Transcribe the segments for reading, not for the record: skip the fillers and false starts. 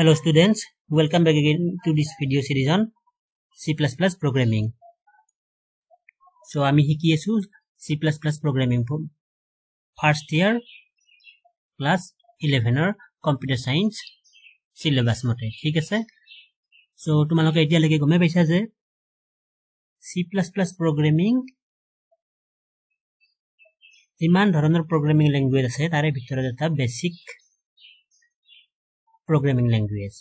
Hello students, welcome back again to this video series on C++ programming. So আমি শিকি আছো C++ programming first year class 11 or computer science syllabus মতে ঠিক আছে so তোমালোকে এতিয়া লাগি গমে পাইছা যে C++ programming ইমান ধৰণৰ programming language আছে তাৰে ভিতৰত এটা basic programming language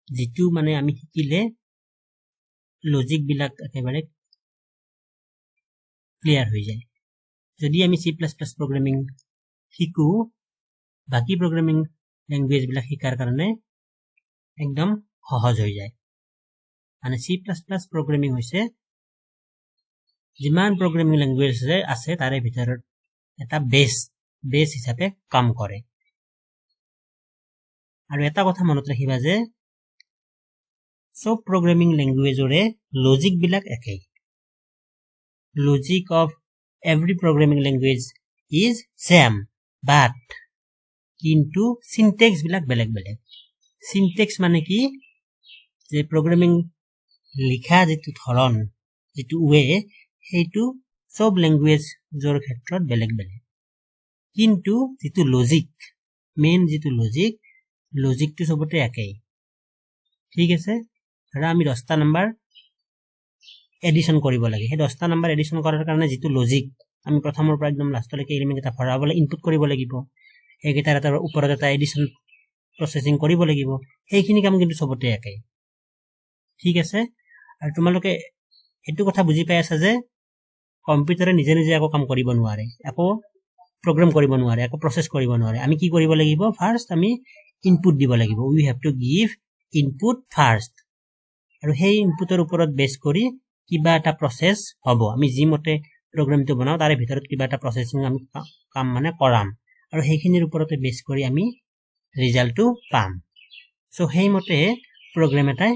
जितु माने आमी शिकिले लॉजिक बिलाक एकेबारे क्लियर হৈ যায় যদি আমি C++ programming শিকো বাকি programming language बिलाक শিকাৰ কাৰণে একদম সহজ হৈ যায় মানে C++ programming হৈছে যিমান programming language আছে তাৰে ভিতৰত এটা বেস হিচাপে কাম কৰে আৰু এটা কথা মনত ৰাখিবা যে সব programming language ore logic bilak ekei logic of every programming language is same but kintu syntax bilak beleg syntax mane ki je programming likha jitu thoron jitu way heitu sob language jor khetrot beleg kintu jitu logic main jitu logic tu sobote ekei ঠিক আছে আৰু আমি 10টা number edition কৰিব লাগে হে 10টা number edition কৰাৰ কাৰণে যেটো লজিক আমি প্ৰথমৰ পৰা একদম লাষ্টলৈকে এলিমেন্ট এটা ভৰাবলৈ ইনপুট কৰিব লাগিব একেটাৰ এটা ওপৰত এটা এডিশন প্ৰসেসিং কৰিব লাগিব হেইখিনি কাম কিন্তু সবতে একাই ঠিক আছে আৰু তোমালোকে এটো কথা বুজি পাই আছা যে কম্পিউটাৰে নিজে নিজে আকৌ কাম কৰিব নোৱাৰে আকৌ প্ৰগ্ৰাম কৰিব নোৱাৰে আকৌ প্ৰসেস কৰিব নোৱাৰে আমি কি কৰিব লাগিব ফাৰ্স্ট আমি ইনপুট দিব লাগিব we have to give input first আৰু সেই ইনপুটৰ ওপৰত বেস কৰি কিবা এটা প্ৰসেস হ'ব আমি যি মতে প্ৰগ্ৰামটো বনাও তাৰে ভিতৰত কিবা এটা প্ৰসেসিং আমি কাম মানে কৰাম আৰু সেইখিনিৰ ওপৰতে বেস কৰি আমি ৰিজাল্টটো পাম সো সেই মতে প্ৰগ্ৰাম এটাই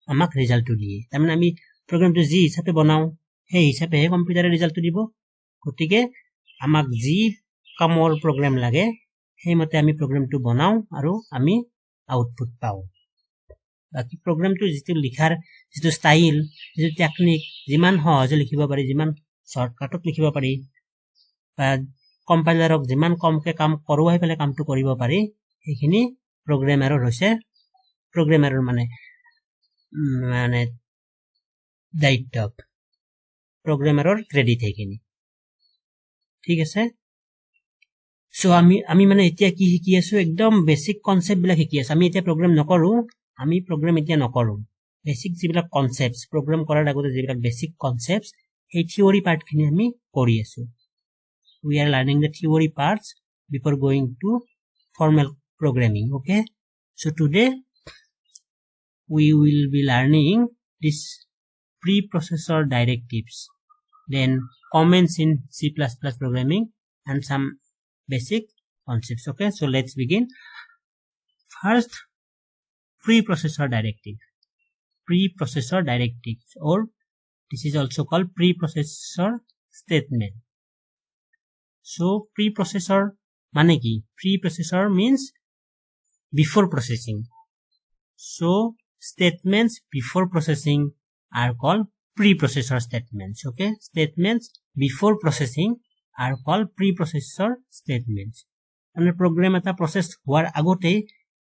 আমাক ৰিজাল্টটো দিয়ে তাৰমানে আমি প্ৰগ্ৰামটো যি হিচাপে বনাও সেই হিচাপে কম্পিউটাৰে ৰিজাল্টটো দিব গতিকে আমাক যি কামৰ প্ৰগ্ৰাম লাগে সেই মতে আমি প্ৰগ্ৰামটো বনাও আৰু আমি आउटपुट पाओ बाकी प्रोग्राम तो जितु लिखार जितु स्टाइल जितु टेक्निक जिमान सहजे लिखिबा पारि जिमान शॉर्टकटत लिखिबा पारि बा कम्पाइलारक जिमान कमके काम करवाय पेले कामটো কৰিব পাৰি এখিনি প্ৰোগ্ৰামাৰৰ হৈছে প্ৰোগ্ৰামাৰৰ মানে দায়িত্ব প্ৰোগ্ৰামাৰৰ ক্ৰেডিট এখিনি ঠিক আছে সো আমি মানে এতিয়া কি শিকি আছো একদম বেসিক কনসেপ্ট বিলা শিকি আছো আমি এতিয়া প্ৰগ্ৰাম নকৰো আমি প্ৰগ্ৰাম এতিয়া নকৰো বেসিক যিবিলা কনসেপ্টস প্ৰগ্ৰাম কৰাৰ আগতে যিবিলা বেসিক কনসেপ্টস এই থিওৰি পাৰ্ট খিনি আমি কৰি আছো we are learning the theory parts before going to formal programming okay so today we will be learning this preprocessor directives then comments in C++ programming and some basic concepts okay so let's begin first preprocessor directives or this is also called preprocessor statement so preprocessor mane ki preprocessor means before processing so statements before processing are called preprocessor statements okay statements before processing are called preprocessor statements মানে program এটা process হোৱাৰ আগতে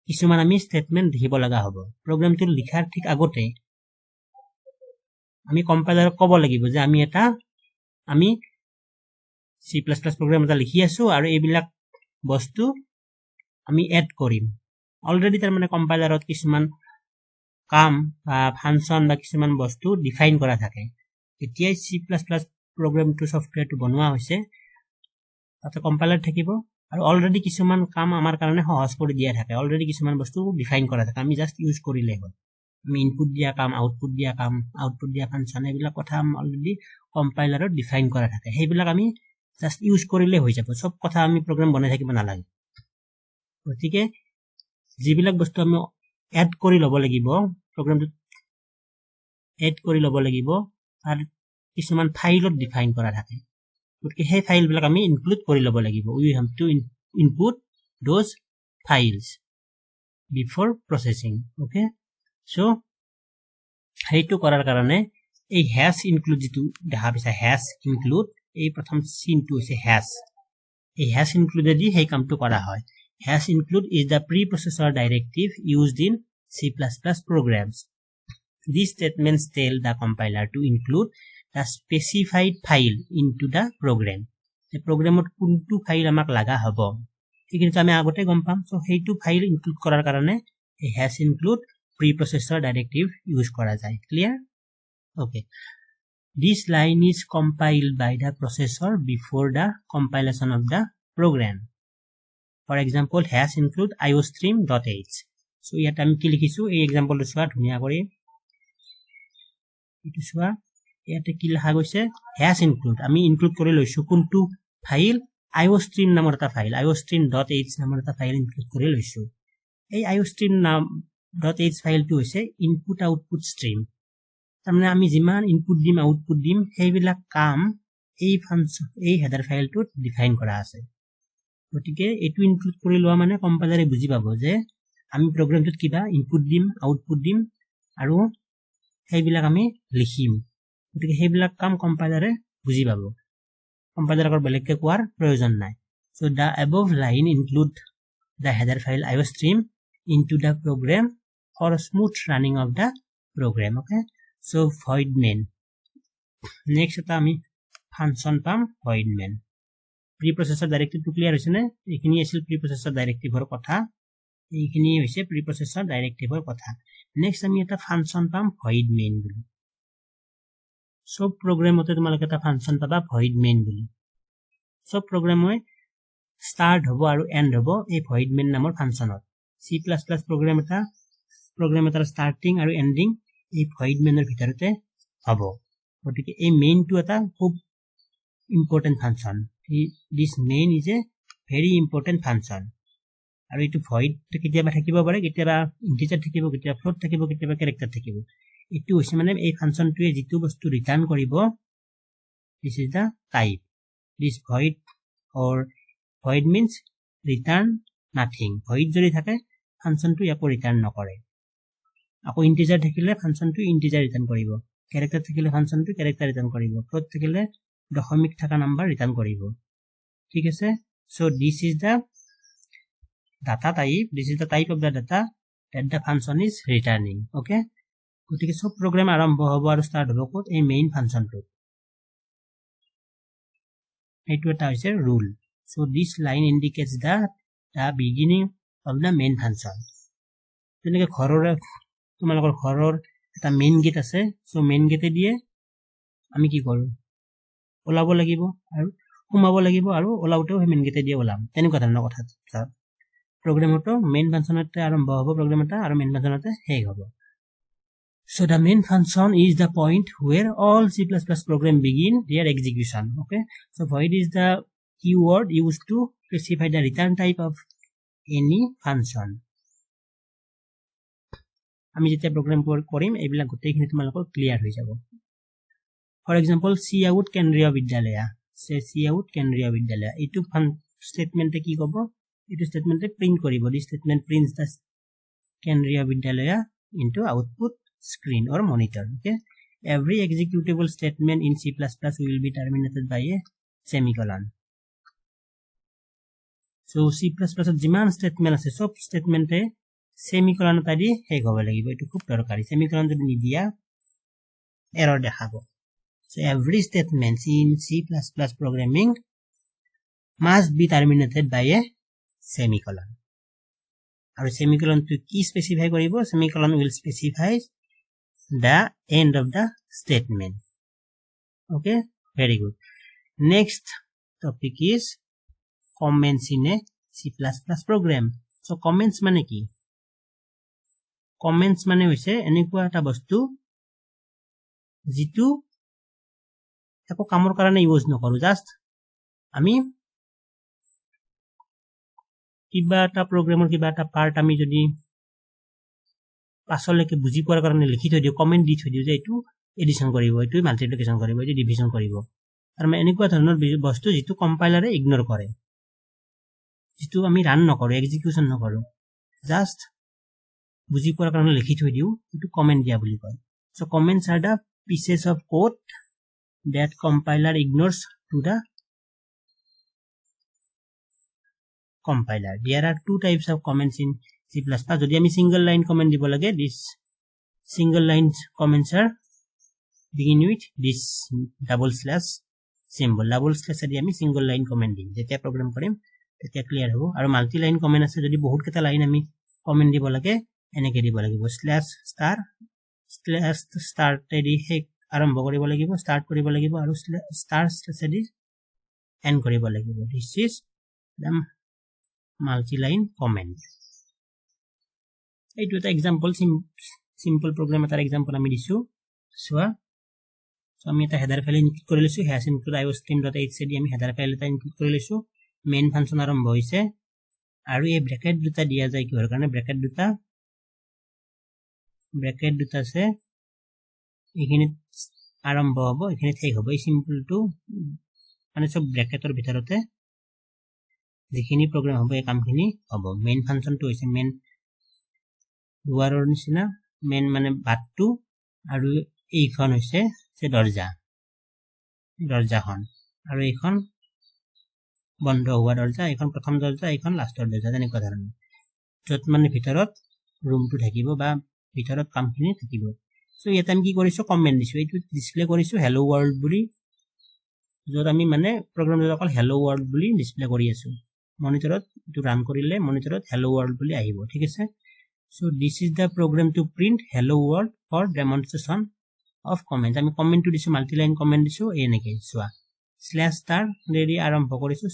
কিছুমান আমি statement লিখিব লগা হ'ব programটো লিখাৰ ঠিক আগতে আমি কম্পাইলাৰক ক'ব লাগিব যে আমি C++ program এটা লিখি আছো আৰু এইবিলাক বস্তু আমি এড কৰিম অলৰেডি তাৰ মানে কম্পাইলাৰত কিছুমান কাম বা ফাংচন বা কিছুমান বস্তু ডিফাইন কৰা থাকে এতিয়া C++ programটো সফটওয়্যাৰটো বনোৱা হৈছে তাতে কম্পাইলাৰ থাকিব আৰু অলৰেডি কিছুমান কাম আমাৰ কাৰণে সহজ কৰি দিয়া থাকে অলৰেডি কিছুমান বস্তু ডিফাইন কৰা থাকে আমি জাস্ট ইউজ কৰিলে হ'ল আমি ইনপুট দিয়া কাম আউটপুট দিয়া ফাংচন এইবিলাক কথা অলৰেডি কম্পাইলাৰত ডিফাইন কৰা থাকে সেইবিলাক আমি জাস্ট ইউজ কৰিলে হৈ যাব সব কথা আমি প্ৰগ্ৰাম বনাই থাকিব নালাগে গতিকে যিবিলাক বস্তু আমি এড কৰি ল'ব লাগিব প্ৰগ্ৰামটো এড কৰি ল'ব লাগিব আৰু কিছুমান ফাইলত ডিফাইন কৰা থাকে গতিকে সেই ফাইল বিলাক আমি ইনক্লুড কৰি ল'ব লাগিব we have to input those files before processing. Okay, so heitu korar karone ei hash include jitu deha bisa hash include ei prothom sin tu ise hash ei hash include di hei kam tu kora hoy. Hash include is the preprocessor directive used in C++ programs. These statements tell the compiler to include the specified file into the program. The program ot kuntu file amak laga hobo ekintu ame agote gom pam. So heitu file include korar karone ei hash include preprocessor directive use kora jay. Clear? Okay, this line is compiled by the processor before the compilation of the program. For example, hash include iostream.h. So yet ami ki likhisu ei example to swa dhunia kori itu swa yate ki lakha goise hash include ami include kori loisu kuntu file iostream namor ta file iostream.h namor ta file include kori loisu. Ei iostream.h file tu hoise input output stream. Tamne ami jiman input dim output dim heibilak kam ei function ei header file to define kora ase. গটিকে এটু include কৰি লোৱা মানে কম্পাইলাৰে বুজি পাব যে আমি প্ৰগ্ৰামটোত কিবা ইনপুট দিম আউটপুট দিম আৰু সেইবিলাক আমি লিখিম। গটিকে সেইবিলাক কাম কম্পাইলাৰে বুজি পাব, কম্পাইলাৰৰ বেলেগকে কোৱাৰ প্ৰয়োজন নাই। So the above line include the header file iostream into the program for smooth running of the program. Okay, so void main. Next eta ami function pam void main. Preprocessor directive to clear hoise ne ekhini asil preprocessor directive or kotha ekhini hoise preprocessor directive or kotha. Next ami eta function pam void main boli. So program ote tumalok eta function paba void main boli. So program hoy start hobo aru end hobo ei void main namor function ot. C++ program eta starting aru ending ei void main er bhitorote hobo. Gotike ei main tu eta khub important function. This main is a very important function. Aru itu void ketiaba thakibo pare, ketiaba integer thakibo, ketiaba float thakibo, ketiaba character thakibo. Itu hoise mane ei function tu e jitu bostu return koribo, this is the type. This void or void means return nothing. Void jodi thake function tu yako return nokore. Ako integer thakile function tu integer return koribo, character thakile function tu character return koribo, float thakile দশমিক থাকা number return করিব। ঠিক আছে, so this is the data type, this is the type of the data that the function is returning. Okay, গতিকে সব program আৰম্ভ হ'ব আৰু start হ'ব ক'ত এই main function টো। এইটো এটা হৈছে rule. So this line indicates the beginning of the main function. যেনেকৈ ঘৰৰ তোমালোকৰ ঘৰৰ এটা main gate আছে, so main gate দিয়ে আমি কি কৰোঁ ওলাব লাগিব আৰু সোমাব লাগিব আৰু ওলাউতেও মেইন গেটে দিয়ে ওলাম, তেনেকুৱা ধৰণৰ কথা। প্ৰগ্ৰামটো মেইন ফাংচনতে আৰম্ভ হ'ব প্ৰগ্ৰাম এটা আৰু মেইন ফাংচনতে শেষ হ'ব। So the main function is the point where all C++ program begin their execution. Okay, so void is the keyword used to specify the return type of any function. আমি যেতিয়া programme কৰিম এইবিলাক গোটেইখিনি তোমালোকৰ clear হৈ যাব। For example, cout kendriya vidyalaya. Say cout kendriya vidyalaya. Itu statement ki kobo? Itu statement print koribo. This statement prints the kendriya vidyalaya into output screen or monitor. Okay. Every executable statement in C++ will be terminated by a semicolon. So C++ jiman statement ase sob statement e semicolon tadi hek hobo lagibo. Itu khub dorokari. Semicolon jodi nidiya error dekhabo. So every statement in C++ programming must be terminated by a semicolon. Our semicolon to key specify koribo, semicolon will specify the end of the statement. Okay, very good. Next topic is comments in a C++ program. So comments mane ki? Comments mane hoise enekua eta bostu jitu একো কামৰ কাৰণে use নকৰো, just আমি কিবা এটা প্ৰগ্ৰামৰ কিবা এটা part আমি যদি পাছলৈকে বুজি পোৱাৰ কাৰণে লিখি থৈ দিও, কমেন্ট দি থৈ দিও যে এইটো এডিশন কৰিব, এইটো মাল্টিপ্লিকেশন কৰিব, এইটো ডিভিজন কৰিব। তাৰ মানে এনেকুৱা ধৰণৰ বস্তু যিটো কম্পাইলাৰে ইগনোৰ কৰে। जितु आमी रान नकरो एग्जीक्यूशन नकरो जस्ट बुझी पोৱাৰ কাৰণে লিখি থৈ দিও এটো কমেন্ট দিয়া বুলি কয় so comments are the pieces of code that compiler ignores to the compiler. There are two types of comments in C++. যদি আমি single line comment দিব লাগে this single line comments are begin with this double slash symbol double slash দি আমি single line comment দিম যেতিয়া program কৰিম তেতিয়া clear হ'ব আৰু মাল্টি লাইন কমেন্ট আছে যদি বহুত কেটা লাইন আমি কমেন্ট দিব লাগে এনেকে দিব লাগিব স্ল্যাশ স্টার দি হেক আৰম্ভ কৰিব লাগিব স্টাৰ্ট কৰিব লাগিব আৰু স্টাৰ স্ল্যাশ দি এন্ড কৰিব লাগিব this is the multi line comment এইটো এটা এক্সাম্পল সিম্পল প্ৰগ্ৰাম এটাৰ এক্সাম্পল আমি দিছো সোৱা সো আমি এটা হেডাৰ ফাইল ইনক্লুড কৰি লৈছো has include iostream.h দি আমি হেডাৰ ফাইল এটা ইনক্লুড কৰি লৈছো মেইন ফাংচন আৰম্ভ হৈছে আৰু এই ব্ৰেকেট দুটা দিয়া যায় কিহৰ কাৰণে ব্ৰেকেট দুটা আছে এখানে আৰম্ভ হ'ব এখানে শেষ হ'ব এই সিম্পল টু মানে সব ব্ৰেকেটৰ ভিতৰতে যিখিনি প্ৰগ্ৰাম হ'ব এই কামখিনি হ'ব মেইন ফাংচনটো হৈছে মেইন দুৱাৰৰ নিচিনা মেইন মানে বাটটো আৰু এইখন হৈছে যে দৰজাখন আৰু এইখন বন্ধ হোৱা দৰজা এইখন প্ৰথম দৰজা এইখন লাষ্টৰ দৰজা তেনেকুৱা ধৰণৰ যত মানে ভিতৰত ৰুমটো থাকিব বা ভিতৰত কামখিনি থাকিব সো ইয়াত আমি কি কৰিছো কমেন্ট দিছো এইটো ডিসপ্লে কৰিছো হেলো ওয়াৰ্ল্ড বুলি যত আমি মানে প্ৰগ্ৰামটো অকল হেলো ওয়াৰ্ল্ড বুলি ডিসপ্লে কৰি আছো মনিটৰত এটো ৰান কৰিলে মনিটৰত হেলো ওয়ার্ল্ড বুলি আহিব ঠিক আছে so this is the program to print hello world for demonstration of comments আমি কমেন্ট টু দিছো মাল্টি লাইন কমেন্ট দিছো এনেকে সোৱা স্ল্যাশ স্টাৰ ৰেডি আৰম্ভ কৰিছো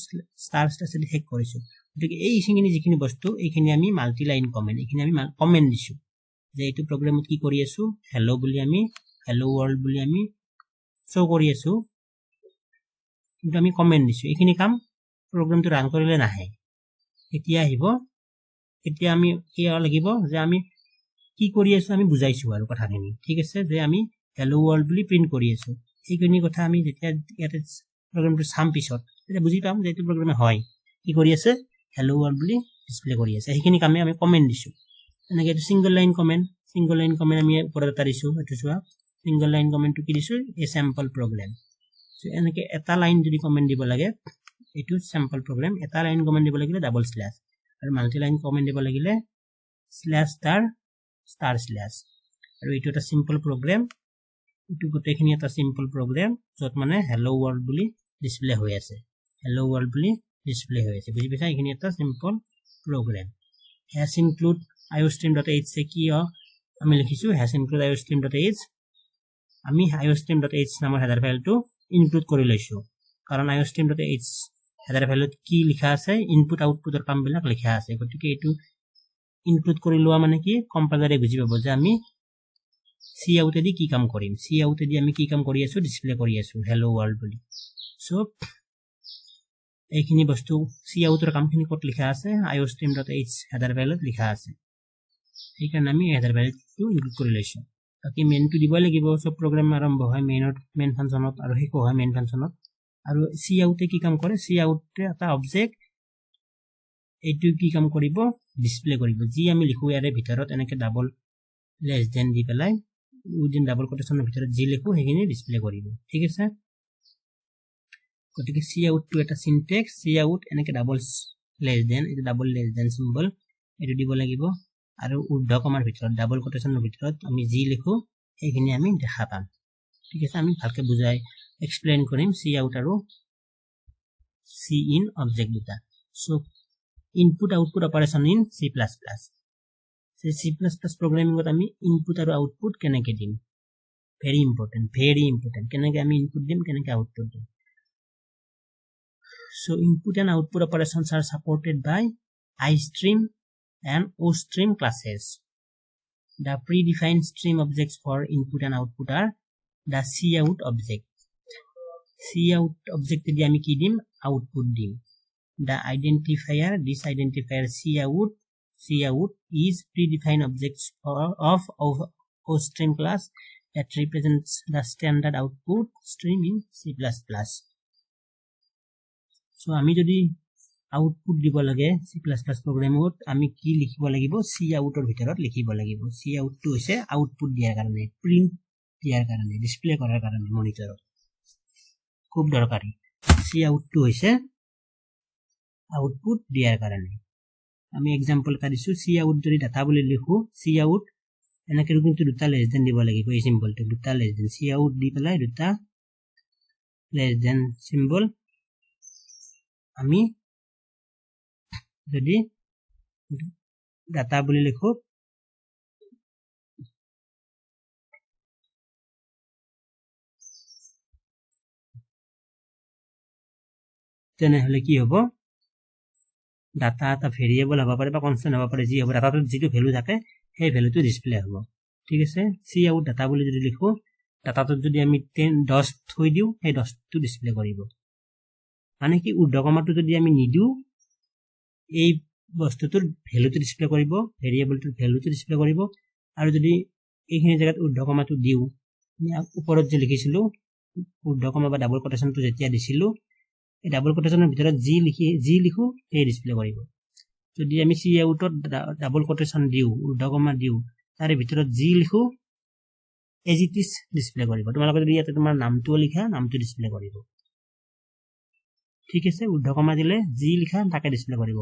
স্টাৰ স্ল্যাশ দি হেক কৰিছো গতিকে এই সিখিনি যিখিনি বস্তু এইখিনি আমি মাল্টি লাইন কমেন্ট এইখিনি আমি কমেন্ট দিছো যে এইটো প্ৰগ্ৰামত কি কৰি আছো হেলো বুলি আমি হেলো ওয়াৰ্ল্ড বুলি আমি শো কৰি আছো কিন্তু আমি কমেন্ট দিছো এইখিনি কাম প্ৰগ্ৰামটো ৰান কৰিলে নাহে এতিয়া আহিব এতিয়া আমি কি লাগিব যে আমি কি কৰি আছো আমি বুজাইছো আৰু কথাখিনি ঠিক আছে যে আমি হেলো ওয়াৰ্ল্ড বুলি প্ৰিন্ট কৰি আছো এইখিনি কথা আমি যেতিয়া ইয়াতে প্ৰগ্ৰামটো সাম পিছত এটা বুজি পাম যে এইটো প্ৰগ্ৰামে হয় কি কৰি আছে হেলো ওয়াৰ্ল্ড বুলি ডিসপ্লে কৰি আছে এইখিনি কামে আমি কমেন্ট দিছো এনেকে সিঙ্গল লাইন কমেন্ট আমি ওপৰত তাৰিছো এটো চোৱা সিঙ্গল লাইন কমেন্টটো কি দিছো এ স্যাম্পল প্ৰগ্ৰাম সো এনেকে এটা লাইন যদি কমেন্ট দিব লাগে এটো স্যাম্পল প্ৰগ্ৰাম এটা লাইন কমেন্ট দিব লাগিলে ডাবল স্ল্যাশ আৰু মাল্টি লাইন কমেন্ট দিব লাগিলে স্ল্যাশ স্টাৰ স্ল্যাশ আৰু এটো এটা সিম্পল প্ৰগ্ৰাম এটো গোটেইখিনি এটা সিম্পল প্ৰগ্ৰাম যত মানে হেলো ওয়াৰ্ল্ড বুলি ডিসপ্লে হৈ আছে হেলো ওয়াৰ্ল্ড বুলি ডিসপ্লে হৈ আছে বুজি পাইছা এইখিনি এটা simple programme has include iostream.h সে কি আমি লিখিছো has include iostream.h আমি iostream.h নামৰ হেডাৰ ফাইলটো ইনক্লুড কৰি লৈছো কাৰণ iostream.h হেডাৰ ফাইলত কি লিখা আছে ইনপুট আউটপুটৰ কামবিলাক লিখা আছে গতিকে এটো ইনক্লুড কৰি লোৱা মানে কি কম্পাইলাৰে বুজি পাব যে আমি সি আউটে দি কি কাম কৰিম সি আউটে দি আমি কি কাম কৰি আছো ডিসপ্লে কৰি আছো হেলো ওয়াৰ্ল্ড বুলি সো এইখিনি বস্তু সি আউটৰ কামখিনি কত লিখা আছে iostream.h হেডাৰ ফাইলত লিখা আছে এই কাৰণে আমি হেডাৰ ফাইলটো ইনক্লুড কৰি লৈছো বাকি মেইনটো দিব লাগিব সব প্ৰগ্ৰাম আৰম্ভ হয় মেইন ফাংচনত আৰু হেক হয় মেইন ফাংচনত আৰু সি আউটে কি কাম কৰে সি আউটে এটা অবজেক্ট এইটো কি কাম কৰিব ডিসপ্লে কৰিব যি আমি লিখো ইয়াৰে ভিতৰত এনেকে ডাবল লেস দেন দি পেলাই উইদিন ডাবল কোটেশনৰ ভিতৰত যি লিখো হেখিনি ডিসপ্লে কৰিব ঠিক আছে গতিকে সি আউট টু এটা সিনট্যাক্স সি আউট এনেকে ডাবল লেস দেন এটা ডাবল লেস দেন সিম্বল এটো দিব লাগিব আৰু উদ্ধ কমাৰ ভিতৰত ডাবল কোটেশনৰ ভিতৰত আমি যি লিখো হেখিনি আমি দেখা পাম ঠিক আছে আমি ভালকে বুজাই এক্সপ্লেইন কৰিম সি আউট আৰু সি ইন অবজেক্ট দুটা so input output operation in C++ C++ programming আমি ইনপুট আৰু আউটপুট কেনেকে দিম very important কেনেকে আমি ইনপুট দিম কেনেকে আউটপুট দিম so input and output operations are supported by iStream and OStream classes the predefined stream objects for input and output are the cout object di ami ki dim output dim the identifier this identifier cout is predefined objects of OStream class that represents the standard output stream in C++. So আমি যদি output দিব লাগে C++ প্ৰগ্ৰামত আমি কি লিখিব লাগিব C আউটৰ ভিতৰত লিখিব লাগিব C আউটটো হৈছে আউটপুট দিয়াৰ কাৰণে প্ৰিন্ট দিয়াৰ কাৰণে ডিসপ্লে কৰাৰ কাৰণে মনিটৰত খুব দৰকাৰী C আউটটো হৈছে আউটপুট দিয়াৰ কাৰণে আমি एग्जांपल এটা দিছো C আউট যদি ডাটা বুলি লিখো C আউট এনেকৈ কিন্তু দুটা লেস দেন দিব লাগিব এই সিম্বলটো দুটা less than C out the পেলাই দুটা লেস দেন সিম্বল আমি যদি ডাটা বুলি লিখো তেনেহলে কি হ'ব ডাটা এটা ভেৰিয়েবল হ'ব পাৰে বা কনস্ট্যান্ট হ'ব পাৰে যি হ'ব ডাটাটোত যিটো ভ্যালু থাকে সেই ভ্যালুটো ডিসপ্লে হ'ব ঠিক আছে C আউট ডাটা বুলি যদি লিখো ডাটাটোত যদি আমি 10 থৈ দিও সেই 10টো ডিসপ্লে কৰিব মানে কি উদ্ধকমাটো যদি আমি নিদিও এই বস্তুটোৰ ভ্যালুটো ডিসপ্লে কৰিব ভেৰিয়েবলটোৰ ভ্যালুটো ডিসপ্লে কৰিব আৰু যদি এইখিনি জায়গাত উদ্ধকমাটো দিও ওপৰত যে লিখিছিলো উদ্ধকমা বা ডাবল কোটেশনটো যেতিয়া দিছিলো এই ডাবল কোটেশনৰ ভিতৰত জি লিখো এই ডিসপ্লে কৰিব যদি আমি C আউটত ডাবল কোটেশন দিও উদ্ধকমা দিও তাৰে ভিতৰত জি লিখো এজ ইট ইজ ডিসপ্লে কৰিব তোমালোকে যদি ইয়াতে তোমাৰ নামটো লিখা নামটো ডিসপ্লে কৰিব ঠিক আছে উদ্ধকমা দিলে জি লিখা তাকে ডিসপ্লে কৰিব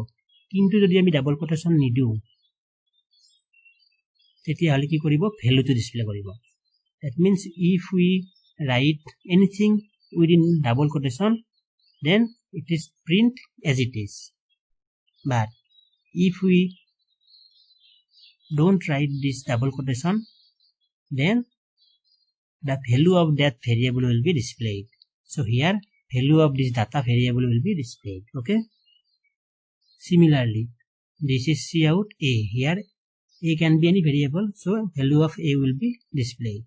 কিন্তু যদি আমি ডাবল কোটেশন নিদিও তেতিয়া হলে কি কৰিব ভ্যালুটো ডিসপ্লে কৰিব that means if we write anything within double quotation then it is print as it is but if we don't write this double quotation then the value of that variable will be displayed so here value of this data variable will be displayed okay similarly this is C out A here A can be any variable so value of A will be displayed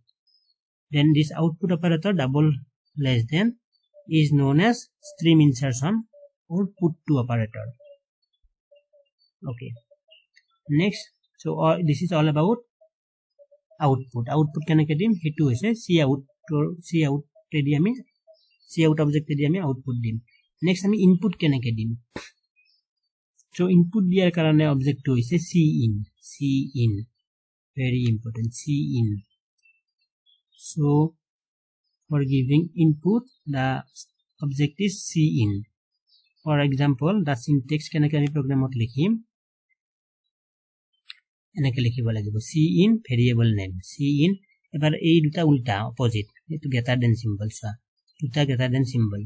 then this output operator double less than is known as stream insertion or put to operator okay next so this is all about output কেনেকৈ দিম হেতু হৈছে C out তে আমি C out object তে আমি output দিম next আমি input কেনেকৈ দিম so input দিয়াৰ কাৰণে object টো হৈছে C in very important C in so for giving input the object is C in for example the syntax কেনেকৈ আমি প্ৰগ্ৰামত লিখিম এনেকৈ লিখিব লাগিব C in variable name C in এবাৰ এই দুটা উল্টা অপোজিট এটো গ্ৰেটাৰ দেন সিম্বল সা দুটা greater than symbol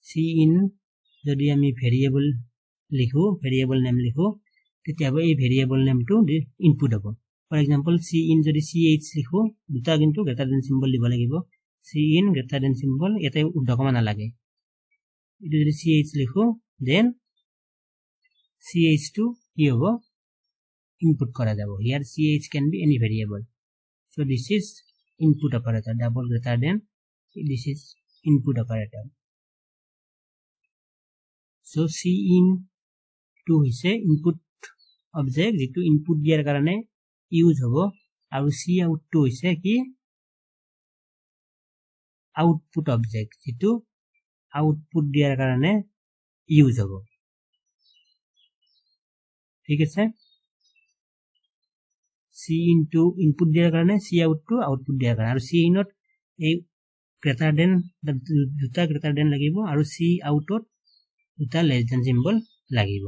C in যদি আমি ভেৰিয়েবল লিখো ভেৰিয়েবল নেম লিখো তেতিয়া এই ভেৰিয়েবল নেমটো ইনপুট হ'ব ফৰ এক্সাম্পল C in যদি ch লিখো দুটা কিন্তু গ্ৰেটাৰ দেন সিম্বল দিব লাগিব C in greater than symbol এতে উদ্ধকমা না লাগে এটো যদি ch লিখো দেন ch2 কি হ'ব input করা যাব here ch can be any variable so this is input operator double greater than this is input operator so C in to হৈছে input object যেটো input দিয়াৰ কাৰণে ইউজ হ'ব আৰু C out to হৈছে কি output object যেটো output দিয়াৰ কাৰণে ইউজ হ'ব ঠিক আছে C into input দিয়াৰ কাৰণে C out to output দিয়াৰ কাৰণে আৰু C inত এই greater than দুটা greater than লাগিব আৰু C outত দুটা less than symbol লাগিব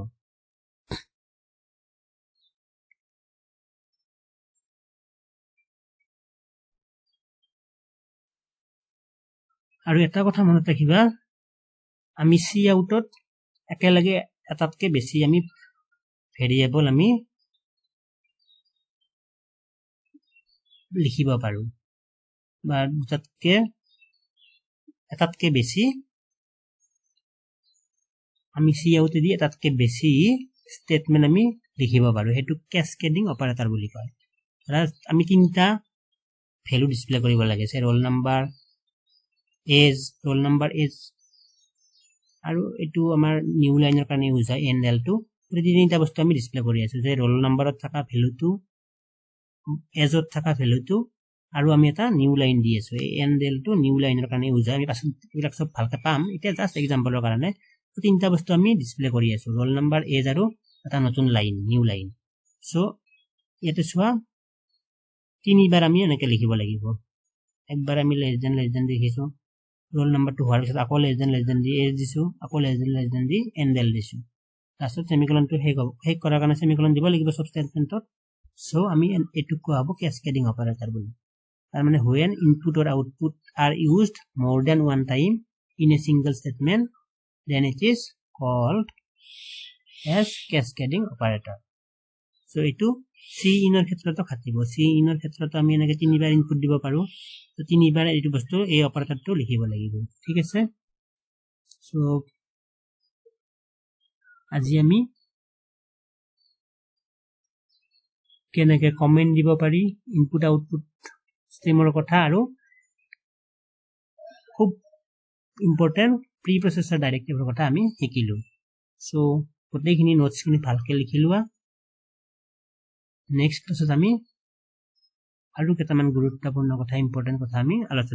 আৰু এটা কথা মনত ৰাখিবা আমি C outত একেলগে এটাতকে বেছি আমি ভেৰিয়েবল আমি লিখিব পাৰো বা এটাতকে বেছি আমি C out দি এটাতকে বেছি স্টেটমেন্ট আমি লিখিব পাৰো হেতু ক্যাসকেডিং অপাৰেটৰ বুলি কয় আমি তিনটা ভ্যালু ডিসপ্লে কৰিব লাগে সে roll number age আৰু এটো আমাৰ নিউ লাইনৰ কাৰণে ইউজ হয় NL2 তিনিটা বস্তু আমি ডিসপ্লে কৰি আছো যে roll numberত থকা ভ্যালুটো এজত থকা ভ্যালুটো আৰু আমি এটা নিউ লাইন দি আছো এই NL2 নিউ লাইনৰ কাৰণে ইউজ হয় আমি পাছত এইবিলাক সব ভালকে পাম এটা জাস্ট এক্সাম্পলৰ কাৰণে তিনটা বস্তু আমি ডিসপ্লে কৰি আছো roll number age আৰু এটা নতুন লাইন নিউ লাইন সো ইয়াতে চোৱা তিনিবাৰ আমি এনেকৈ লিখিব লাগিব একবাৰ আমি less than লিখিছো roll number টো হোৱাৰ পিছত আকৌ less than দি age দিছো আকৌ less than দি endl দিছো তাৰপিছত সেমিকোলন টো শেষ কৰাৰ কাৰণে সেমিকোলন দিব লাগিব সব স্টেটমেন্টত সো আমি এটু কোৱা হ'ব ক্যাসকেডিং অপাৰেটৰ বুলি তাৰ মানে when input or output are used more than one time in a single statement then it is called as cascading operator so etu cin er ক্ষেত্ৰতো খাটিব cin er ক্ষেত্ৰতো আমি এনেকৈ তিনিবাৰ ইনপুট দিব পাৰো তো তিনিবাৰ এটো বস্তু এই অপাৰেটৰটো লিখিব লাগিব ঠিক আছে সো আজি আমি কেনেকৈ কমেন্ট দিব পাৰি ইনপুট আউটপুট স্ট্ৰিমৰ কথা আৰু খুব ইম্পৰ্টেন্ট প্ৰি প্ৰসেসৰ ডাইৰেক্টিভৰ কথা আমি শিকিলো সো গোটেইখিনি নোটছখিনি ভালকৈ লিখি লোৱা নেক্সট ক্লাছত আমি আৰু কেইটামান গুৰুত্বপূৰ্ণ কথা ইম্পৰ্টেন্ট কথা আমি আলোচনা